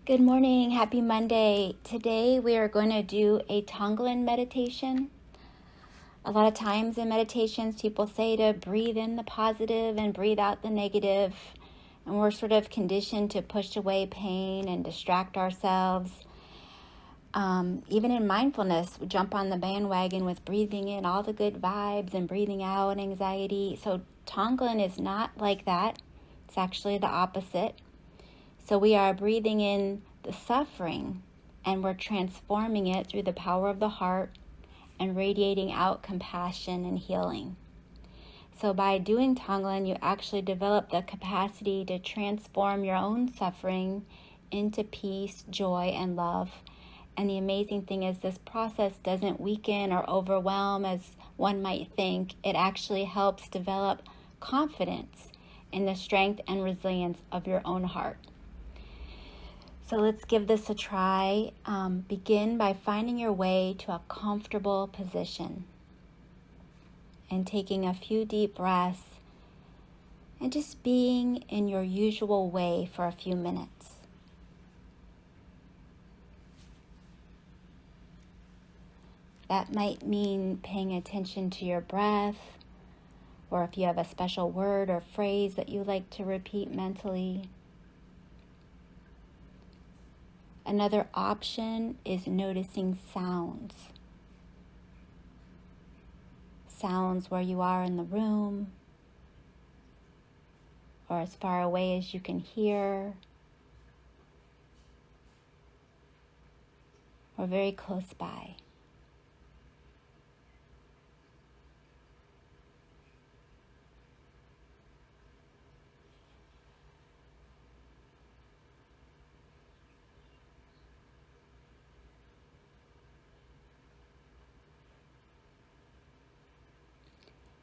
Good morning, happy Monday. Today we are going to do a Tonglen meditation. A lot of times in meditations, people say to breathe in the positive and breathe out the negative. And we're sort of conditioned to push away pain and distract ourselves. Even in mindfulness, we jump on the bandwagon with breathing in all the good vibes and breathing out anxiety. So Tonglen is not like that. It's actually the opposite. So we are breathing in the suffering and we're transforming it through the power of the heart and radiating out compassion and healing. So by doing Tonglen, you actually develop the capacity to transform your own suffering into peace, joy, and love. And the amazing thing is this process doesn't weaken or overwhelm as one might think. It actually helps develop confidence in the strength and resilience of your own heart. So let's give this a try. Begin by finding your way to a comfortable position and taking a few deep breaths and just being in your usual way for a few minutes. That might mean paying attention to your breath, or if you have a special word or phrase that you like to repeat mentally. Another option is noticing sounds. Sounds where you are in the room, or as far away as you can hear, or very close by.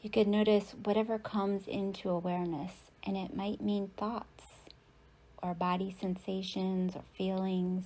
You could notice whatever comes into awareness, and it might mean thoughts or body sensations or feelings.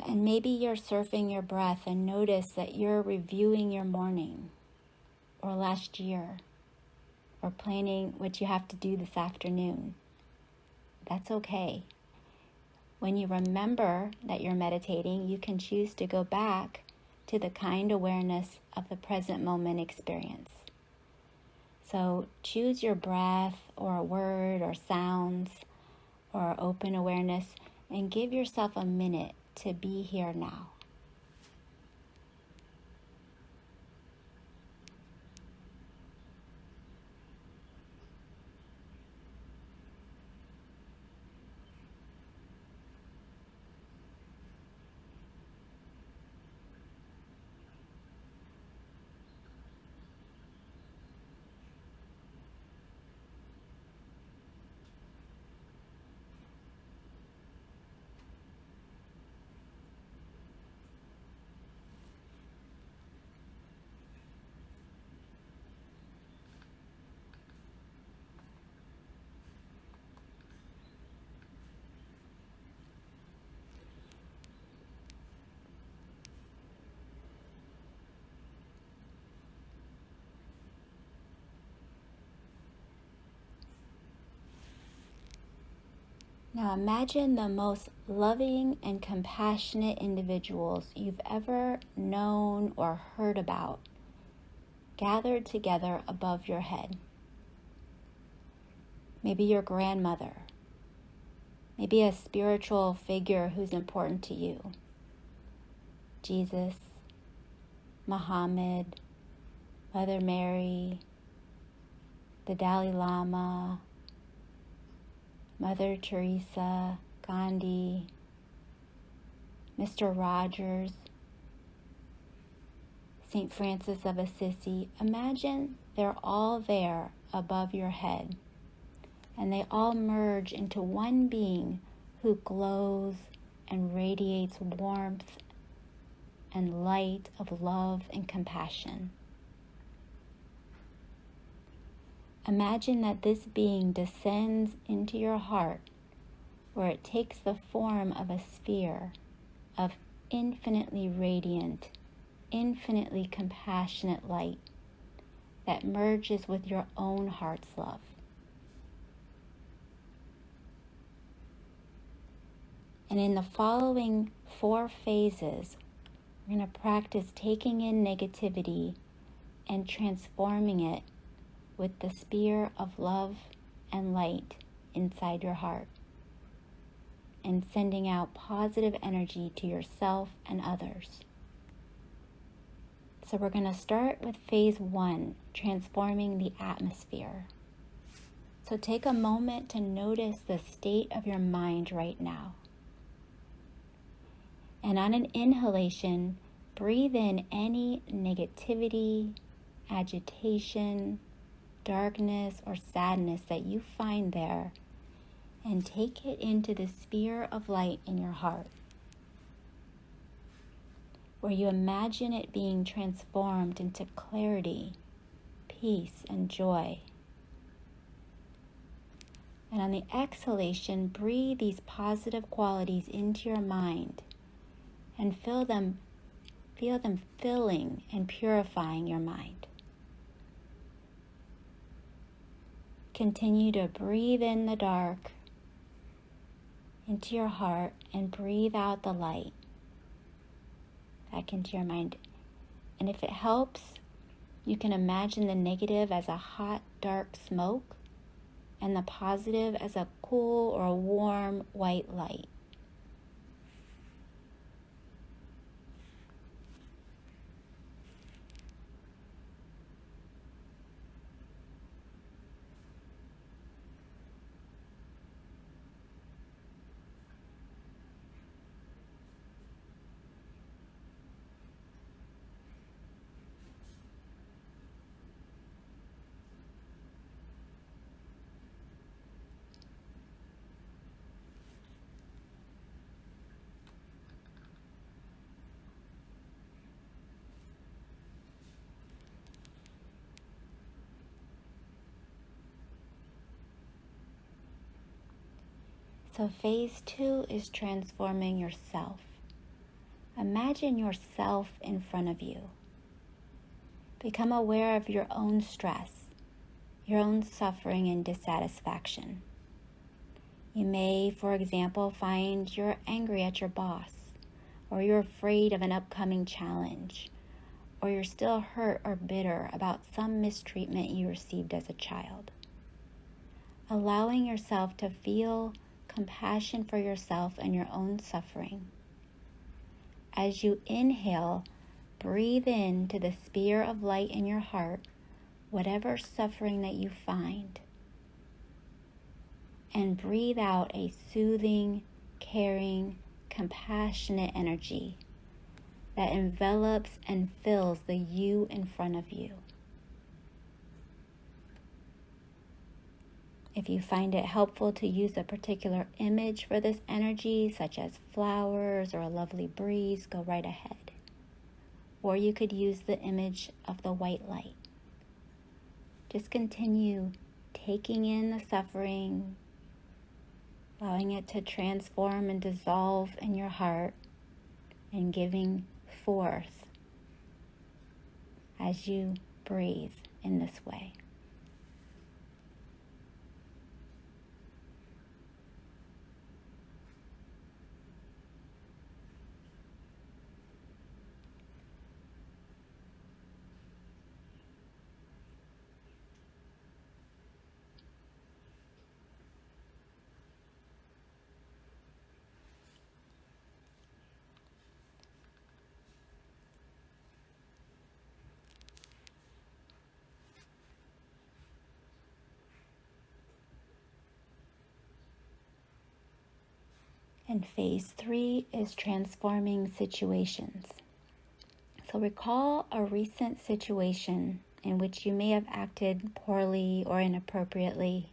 And maybe you're surfing your breath and notice that you're reviewing your morning or last year or planning what you have to do this afternoon. That's okay. When you remember that you're meditating, you can choose to go back to the kind awareness of the present moment experience. So choose your breath or a word or sounds or open awareness and give yourself a minute to be here now. Now imagine the most loving and compassionate individuals you've ever known or heard about gathered together above your head. Maybe your grandmother, maybe a spiritual figure who's important to you. Jesus, Muhammad, Mother Mary, the Dalai Lama, Mother Teresa, Gandhi, Mr. Rogers, St. Francis of Assisi. Imagine they're all there above your head, and they all merge into one being who glows and radiates warmth and light of love and compassion. Imagine that this being descends into your heart, where it takes the form of a sphere of infinitely radiant, infinitely compassionate light that merges with your own heart's love. And in the following 4 phases, we're going to practice taking in negativity and transforming it with the spear of love and light inside your heart, and sending out positive energy to yourself and others. So we're going to start with phase 1, transforming the atmosphere. So take a moment to notice the state of your mind right now. And on an inhalation, breathe in any negativity, agitation, darkness, or sadness that you find there, and take it into the sphere of light in your heart, where you imagine it being transformed into clarity, peace, and joy. And on the exhalation, breathe these positive qualities into your mind and feel them filling and purifying your mind. Continue to breathe in the dark into your heart and breathe out the light back into your mind. And if it helps, you can imagine the negative as a hot, dark smoke and the positive as a cool or a warm white light. So phase 2 is transforming yourself. Imagine yourself in front of you. Become aware of your own stress, your own suffering and dissatisfaction. You may, for example, find you're angry at your boss, or you're afraid of an upcoming challenge, or you're still hurt or bitter about some mistreatment you received as a child. Allowing yourself to feel compassion for yourself and your own suffering. As you inhale, breathe into the sphere of light in your heart, whatever suffering that you find. And breathe out a soothing, caring, compassionate energy that envelops and fills the you in front of you. If you find it helpful to use a particular image for this energy, such as flowers or a lovely breeze, go right ahead. Or you could use the image of the white light. Just continue taking in the suffering, allowing it to transform and dissolve in your heart, and giving forth as you breathe in this way. And phase 3 is transforming situations. So recall a recent situation in which you may have acted poorly or inappropriately.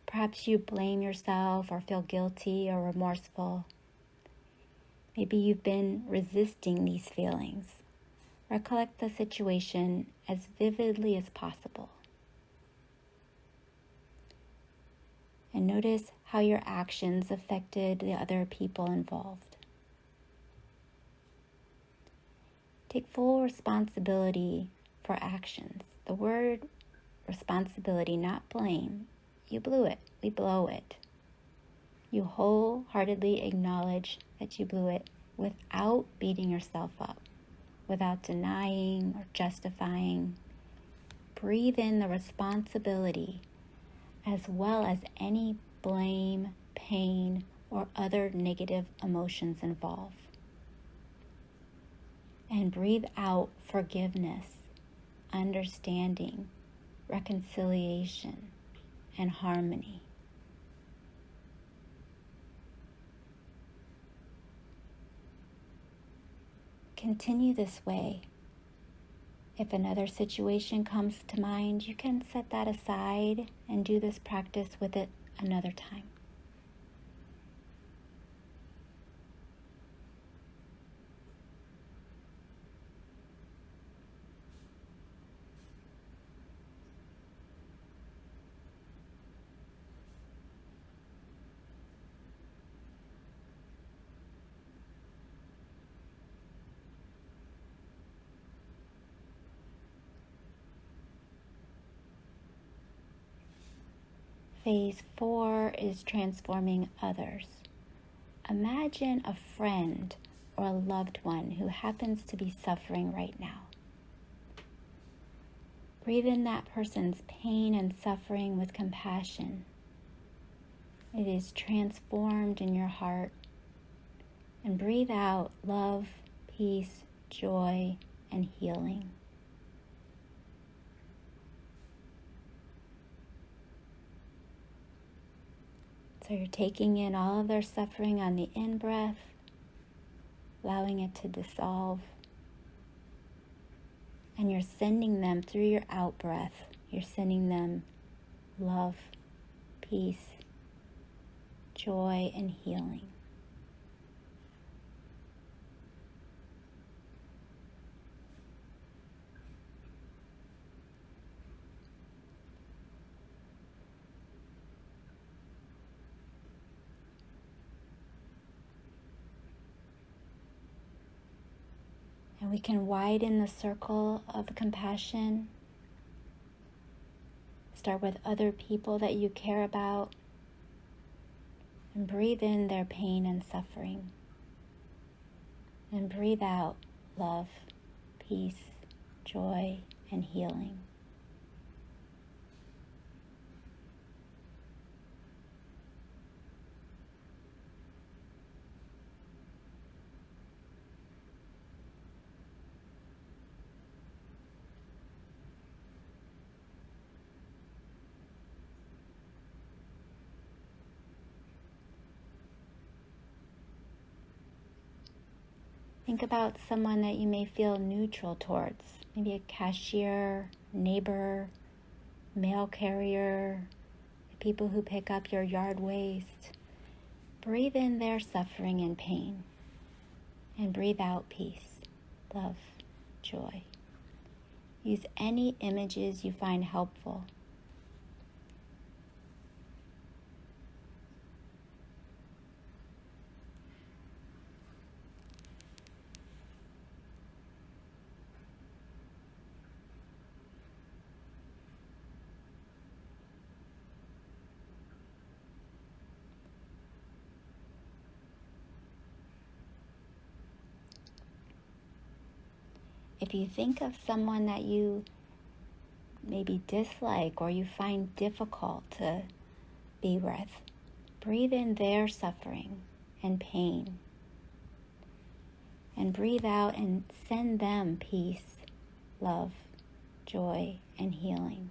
Perhaps you blame yourself or feel guilty or remorseful. Maybe you've been resisting these feelings. Recollect the situation as vividly as possible. And notice how your actions affected the other people involved. Take full responsibility for actions. The word responsibility, not blame. You blew it. We blow it. You wholeheartedly acknowledge that you blew it without beating yourself up, without denying or justifying. Breathe in the responsibility as well as any blame, pain, or other negative emotions involved. And breathe out forgiveness, understanding, reconciliation, and harmony. Continue this way. If another situation comes to mind, you can set that aside and do this practice with it another time. Phase 4 is transforming others. Imagine a friend or a loved one who happens to be suffering right now. Breathe in that person's pain and suffering with compassion. It is transformed in your heart. And breathe out love, peace, joy, and healing. So you're taking in all of their suffering on the in-breath, allowing it to dissolve. And you're sending them through your out-breath. You're sending them love, peace, joy, and healing. And we can widen the circle of compassion. Start with other people that you care about. And breathe in their pain and suffering. And breathe out love, peace, joy, and healing. Think about someone that you may feel neutral towards, maybe a cashier, neighbor, mail carrier, the people who pick up your yard waste. Breathe in their suffering and pain, and breathe out peace, love, joy. Use any images you find helpful. If you think of someone that you maybe dislike or you find difficult to be with, breathe in their suffering and pain. And breathe out and send them peace, love, joy, and healing.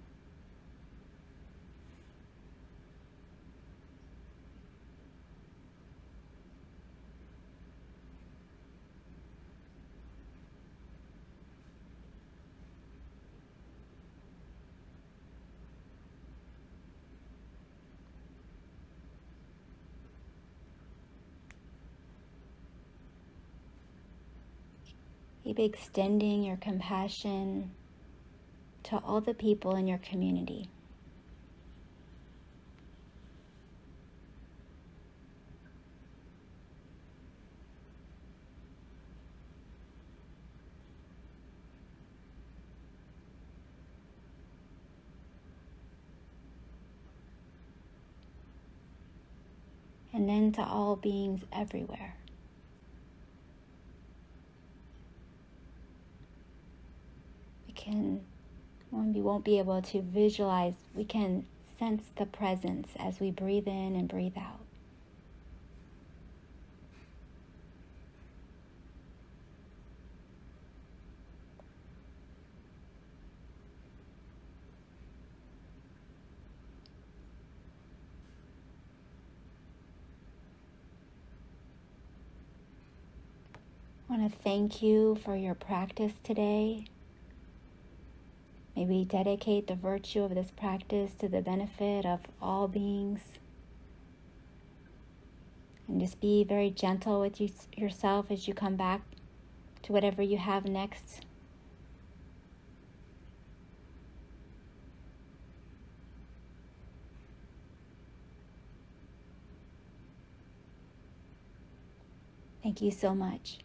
Keep extending your compassion to all the people in your community. and then to all beings everywhere. When we won't be able to visualize, we can sense the presence as we breathe in and breathe out. I want to thank you for your practice today. May we dedicate the virtue of this practice to the benefit of all beings. And just be very gentle with yourself as you come back to whatever you have next. Thank you so much.